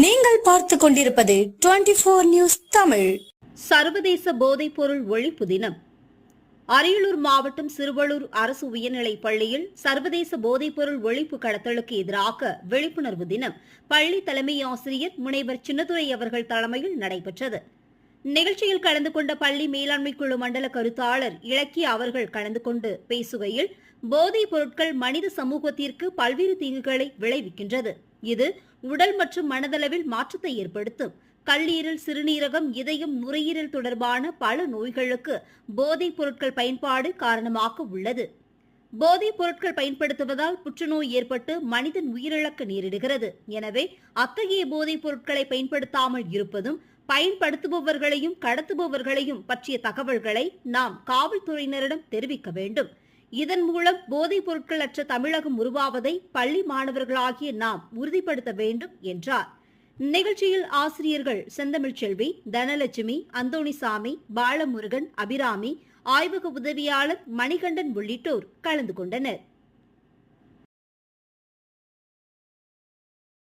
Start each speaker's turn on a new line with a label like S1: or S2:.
S1: நீங்கள் பார்த்துக் கொண்டிருப்பது 24 நியூஸ் தமிழ்.
S2: சர்வதேச போதைப்பொருள் ஒழிப்பு தினம். அரியலூர் மாவட்டம் சிறுவலூர் அரசு உயர்நிலைப் பள்ளியில் சர்வதேச போதைப்பொருள் ஒழிப்பு கடத்தலுக்கு எதிராக விழிப்புணர்வு தினம் பள்ளி தலைமை ஆசிரியர் முனைவர் சின்னதுரை அவர்கள் தலைமையில் நடைபெற்றது. நிகழ்ச்சியில் கலந்து கொண்ட பள்ளி மேலாண்மை குழு மண்டல கருத்தாளர் இலக்கிய அவர்கள் கலந்து கொண்டு பேசுகையில், போதைப் பொருட்கள் மனித சமூகத்திற்கு பல்வேறு தீங்குகளை விளைவிக்கின்றது. இது உடல் மற்றும் மனதளவில் மாற்றத்தை ஏற்படுத்தும். கல்லீரல், சிறுநீரகம், இதயம், நுரையீரல் தொடர்பான பல நோய்களுக்கு போதைப் பொருட்கள் பயன்பாடு காரணமாக உள்ளது. போதைப் பொருட்கள் பயன்படுத்துவதால் புற்றுநோய் ஏற்பட்டு மனிதன் உயிரிழக்க நேரிடுகிறது. எனவே அத்தகைய போதைப் பொருட்களை பயன்படுத்தாமல் இருப்பதும், பயன்படுத்துபவர்களையும் கடத்துபவர்களையும் பற்றிய தகவல்களை நாம் காவல்துறையினரிடம் தெரிவிக்க வேண்டும். இதன் மூலம் போதைப் பொருட்கள் அற்ற தமிழகம் உருவாவதை பள்ளி மாணவர்களாகிய நாம் உறுதிப்படுத்த வேண்டும் என்றார். நிகழ்ச்சியில் ஆசிரியர்கள் செந்தமிழ்ச்செல்வி, தனலட்சுமி, அந்தோணிசாமி, பாலமுருகன், அபிராமி, ஆய்வக உதவியாளர் மணிகண்டன் உள்ளிட்டோர் கலந்து கொண்டனர்.